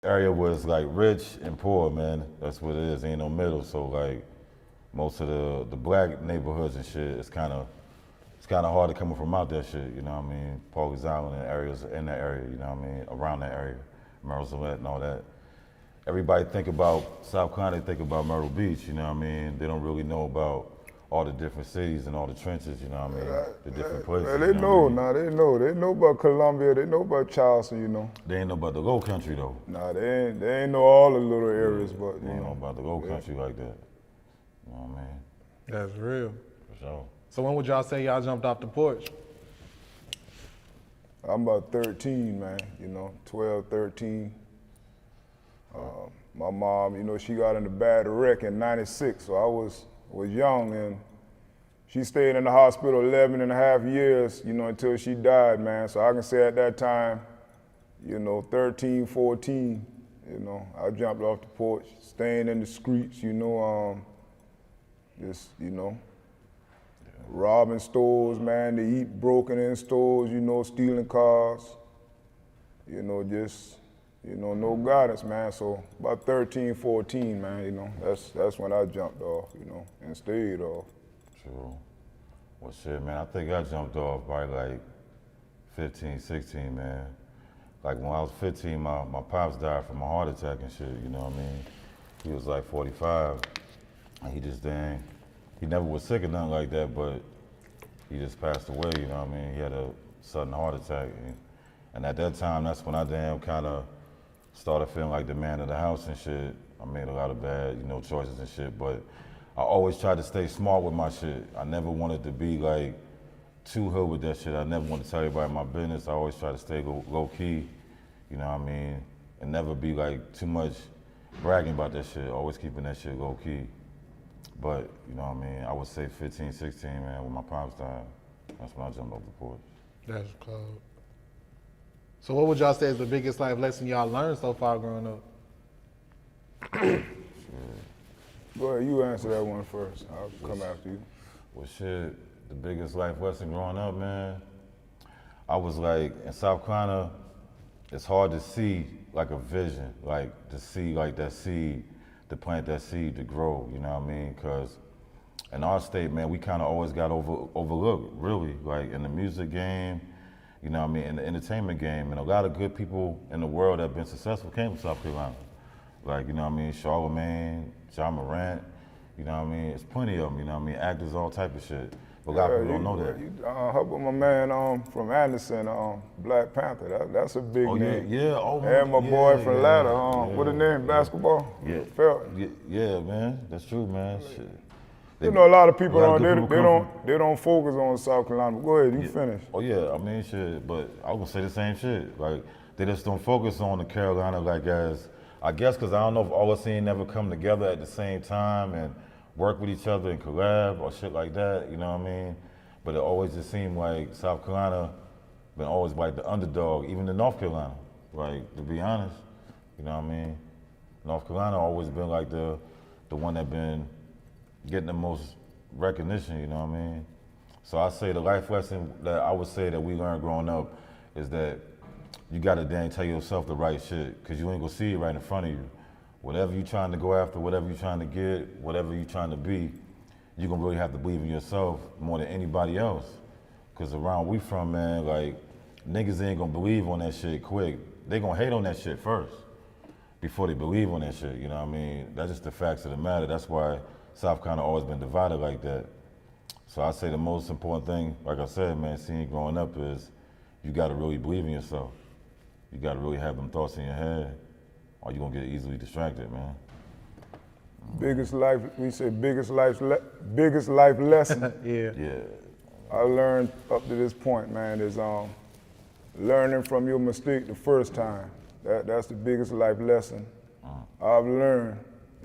Area was like rich and poor, man. That's what it is. Ain't no middle. So like most of the black neighborhoods and shit, it's kind of hard to come from out that shit. You know what I mean? Pawleys Island and areas in that area. You know what I mean? Around that area, Merle's and all that. Everybody think about South Carolina, they think about Myrtle Beach. You know what I mean? They don't really know about all the different cities and all the trenches. You know what I mean? The different places. They you know know, what I mean? nah, they know about Columbia, they know about Charleston, you know. They ain't know about the Low Country though. Nah, they ain't know all the little areas, but They you ain't know know. about the Low Country like that. You know what I mean? That's real. For sure. So when would y'all say y'all jumped off the porch? I'm about 13, man, you know, 12, 13. My mom, you know, she got in a bad wreck in '96, so I was young, and she stayed in the hospital 11 and a half years, you know, until she died, man. So I can say at that time, you know, 13, 14, you know, I jumped off the porch, staying in the streets, you know, just, you know, robbing stores, man, to eat broken in stores, you know, stealing cars, you know, just, you know, no guidance, man. So about 13, 14, man, you know, that's when I jumped off, you know, and stayed off. True. Well, shit, man, I think I jumped off probably like 15, 16, man. Like when I was 15, my pops died from a heart attack and shit, you know what I mean? He was like 45, and he never was sick or nothing like that, but he just passed away, you know what I mean? He had a sudden heart attack. And at that time, that's when I kind of started feeling like the man of the house and shit. I made a lot of bad, you know, choices and shit, but I always tried to stay smart with my shit. I never wanted to be like too hood with that shit. I never wanted to tell everybody my business. I always try to stay low key, you know what I mean? And never be like too much bragging about that shit, always keeping that shit low key. But, you know what I mean, I would say 15, 16, man, when my pops died, that's when I jumped off the porch. That's cold. So what would y'all say is the biggest life lesson y'all learned so far growing up? Go ahead, you answer that one first. I'll come after you. Well, shit, the biggest life lesson growing up, man, I was like, in South Carolina, it's hard to see like a vision, like to see like that seed, to plant that seed to grow, you know what I mean? Because in our state, man, we kind of always got overlooked, really, like in the music game, you know what I mean, in the entertainment game. And a lot of good people in the world that have been successful came from South Carolina. Like, you know what I mean, Charlamagne, John Morant, you know what I mean? It's plenty of them, you know what I mean? Actors, all type of shit. But a lot of people don't know that. How about my man from Anderson, Black Panther? That's a big name. Yeah, oh, And my boy from Ladder, what his name, basketball? Yeah. Felton. Yeah, man, that's true, man. Shit. You know, a lot of people they don't focus on South Carolina. Go ahead, you finish. Oh yeah, I mean shit, but I was gonna say the same shit. Like they just don't focus on the Carolina like as I guess because I don't know if all the scene never come together at the same time and work with each other and collab or shit like that. You know what I mean? But it always just seemed like South Carolina been always like the underdog, even in North Carolina. Like to be honest, you know what I mean? North Carolina always been like the one that been getting the most recognition, you know what I mean? So I say the life lesson that I would say that we learned growing up is that you gotta dang tell yourself the right shit, cause you ain't gonna see it right in front of you. Whatever you trying to go after, whatever you trying to get, whatever you trying to be, you gonna really have to believe in yourself more than anybody else. Cause around we from, man, like, niggas ain't gonna believe on that shit quick. They gonna hate on that shit first before they believe on that shit, you know what I mean? That's just the facts of the matter. That's why South Carolina always been divided like that. So I say the most important thing, like I said, man, seeing growing up is you gotta really believe in yourself. You gotta really have them thoughts in your head, or you gonna get easily distracted, man. Biggest life lesson Yeah. I learned up to this point, man, is learning from your mistake the first time. That's the biggest life lesson I've learned.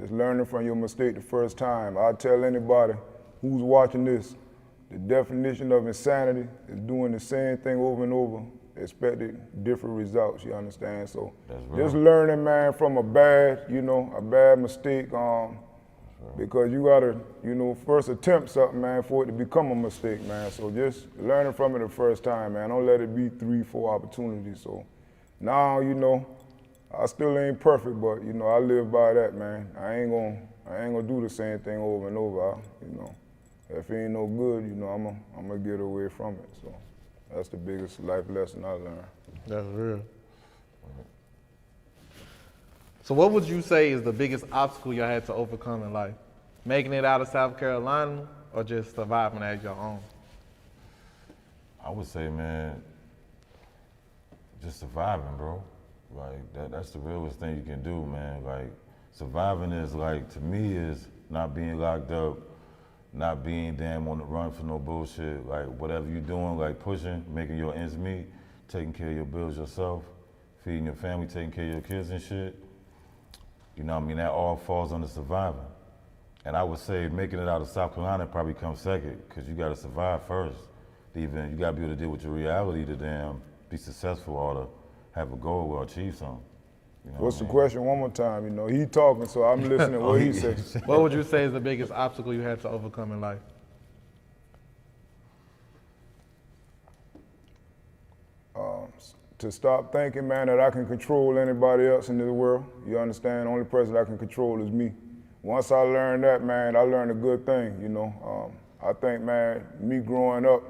Is learning from your mistake the first time. I tell anybody who's watching this, the definition of insanity is doing the same thing over and over, expecting different results, you understand? So just learning, man, from a bad mistake, because you gotta, first attempt something, man, for it to become a mistake, man. So just learning from it the first time, man. Don't let it be 3, 4 opportunities. So now, I still ain't perfect, but you know, I live by that, man. I ain't gonna do the same thing over and over. You know, if it ain't no good, you know, I'm gonna get away from it. So that's the biggest life lesson I learned. That's real. So what would you say is the biggest obstacle you had to overcome in life? Making it out of South Carolina or just surviving as your own? I would say, man, just surviving, bro. Like that's the realest thing you can do, man. Like surviving is like, to me, is not being locked up, not being damn on the run for no bullshit. Like whatever you're doing, like pushing, making your ends meet, taking care of your bills yourself, feeding your family, taking care of your kids and shit. You know what I mean? That all falls under surviving. And I would say making it out of South Carolina probably comes second, because you gotta survive first. Even you gotta be able to deal with your reality to damn be successful or to have a goal or achieve something. You know What's what the question one more time? You know, he talking, so I'm listening to what he says. What would you say is the biggest obstacle you had to overcome in life? To stop thinking, man, that I can control anybody else in this world. You understand? The only person I can control is me. Once I learned that, man, I learned a good thing, you know. I think, man, me growing up,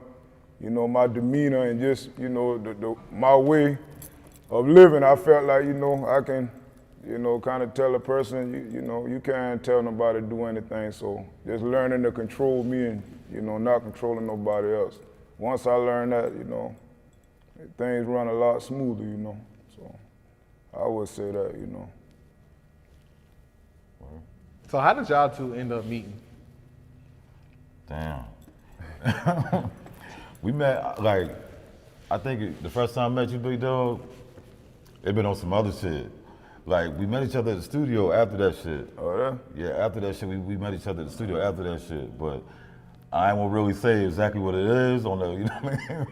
you know, my demeanor and just, you know, my way of living, I felt like, you know, I can, you know, kind of tell a person, you know, you can't tell nobody to do anything. So just learning to control me and, you know, not controlling nobody else. Once I learned that, you know, things run a lot smoother, you know. So I would say that, you know. So how did y'all two end up meeting? Damn. We met, like, I think the first time I met you, big dog, it been on some other shit. Like, we met each other at the studio after that shit. Oh, yeah? Yeah, after that shit, we met each other at the studio after that shit. But I ain't gonna really say exactly what it is on the, you know what I mean?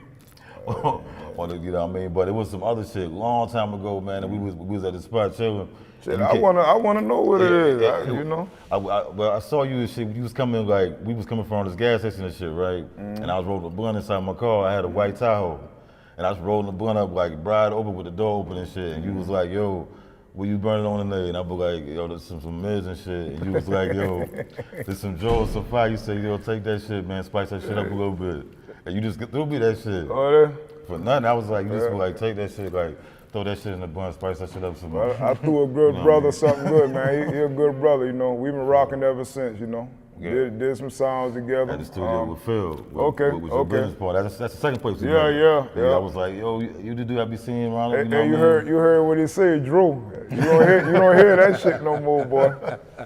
On the, you know what I mean? But it was some other shit long time ago, man, and we was at the spot chilling. Shit, I wanna know what it is, you know? Well, I saw you and shit. You was coming, like, we was coming from this gas station and shit, right? And I was rolling a blunt inside my car. I had a white Tahoe. And I was rolling the blunt up, like, bride open with the door open and shit. And you was like, yo, what you burning on today? And I was like, yo, there's some mids and shit. And you was like, yo, there's some Joe some fire. You say, yo, take that shit, man, spice that shit up a little bit. And you just threw me that shit. Oh, yeah? For nothing. I was like, you just were like, take that shit, like, throw that shit in the bun, spice that shit up some more. I threw a good You know brother what something good, man. He a good brother, you know. We've been rocking ever since, you know. Yeah. Did some songs together. At the studio with Phil. Okay, with your business partner. That's the second place we Yeah, met. yeah. I was like, yo, you the dude I be seeing around. Hey, you know you what I mean? heard what he said, Drew. You don't hear that shit no more, boy.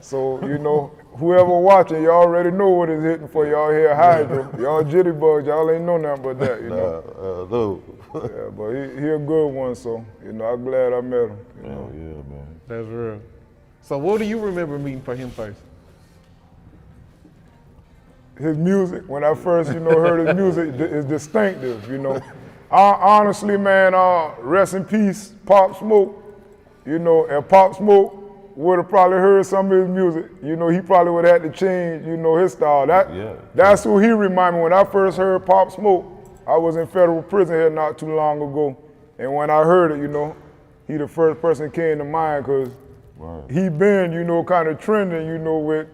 So, you know, whoever watching, y'all already know what is hitting for y'all here Hydro. Y'all jitterbugs, y'all ain't know nothing but that, you know. No. Yeah, but he a good one, so, you know, I'm glad I met him. You know? Yeah, man. That's real. So what do you remember meeting for him first? His music, when I first, you know, heard his music, is distinctive, you know. Honestly, man, rest in peace, Pop Smoke. You know, if Pop Smoke would have probably heard some of his music, you know, he probably would have had to change, you know, his style. That's who he reminded me. When I first heard Pop Smoke, I was in federal prison here not too long ago. And when I heard it, you know, he the first person came to mind, because he been, you know, kind of trending, you know, with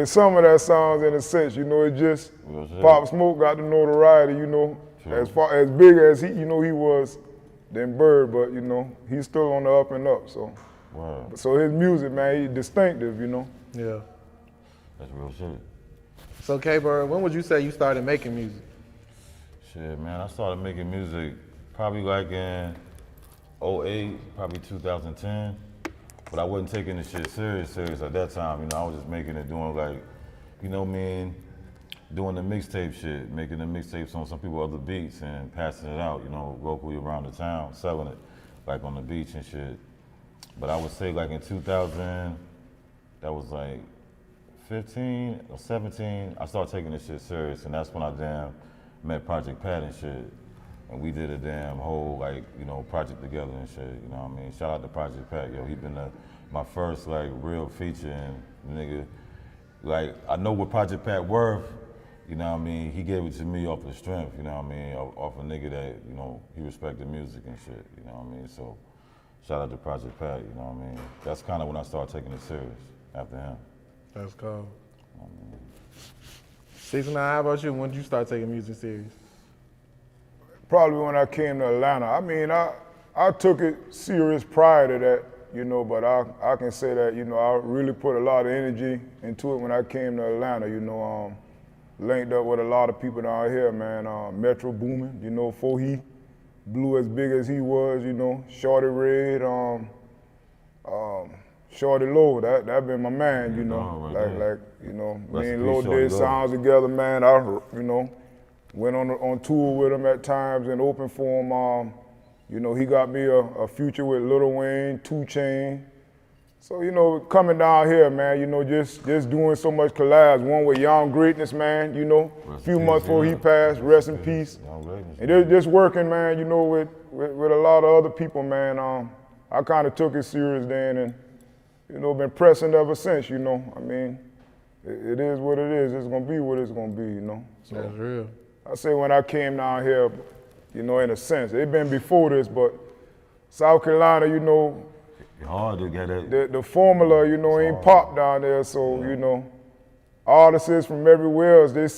some of that songs in a sense, you know, it just, Pop Smoke got the notoriety, you know, as big as he, you know, he was than Bird, but, you know, he's still on the up and up, so. So his music, man, he's distinctive, you know. Yeah. That's real shit. So K-Bird, when would you say you started making music? Shit, man, I started making music probably like in 08, probably 2010. But I wasn't taking this shit serious at that time. You know, I was just making it, doing like, you know what I mean, doing the mixtape shit, making the mixtapes on some people other beats and passing it out, you know, locally around the town, selling it, like on the beach and shit. But I would say like in 2000, that was like 15 or 17, I started taking this shit serious, and that's when I damn met Project Pat and shit. And we did a damn whole, like, you know, project together and shit, you know what I mean? Shout out to Project Pat, yo. He been my first, like, real feature, and nigga, like, I know what Project Pat worth, you know what I mean? He gave it to me off the strength, you know what I mean? Off a nigga that, you know, he respected music and shit, you know what I mean? So, Shout out to Project Pat, you know what I mean? That's kind of when I started taking it serious after him. That's cool. 6ix9ine, how about you? When did you start taking music serious? Probably when I came to Atlanta. I mean, I took it serious prior to that, you know, but I can say that, you know, I really put a lot of energy into it when I came to Atlanta, you know, linked up with a lot of people down here, man. Metro booming, you know, before he blew as big as he was, you know, Shorty Red, Shorty Low, that been my man, you know, like, you know, me and Low did sounds together, man. I, you know, went on tour with him at times and opened for him. You know, he got me a feature with Lil Wayne, 2 Chainz. So, you know, coming down here, man, you know, just doing so much collabs. One with Young Greatness, man, you know, a few months before he passed, rest in peace. And just working, man, you know, with a lot of other people, man. I kind of took it serious then and, you know, been pressing ever since, you know. I mean, it is what it is. It's gonna be what it's gonna be, you know. So That's real. I say when I came down here, you know, in a sense, it been before this, but South Carolina, you know, hard to get it. The formula, you know, ain't popped down there, so, you know, artists from everywhere else, they see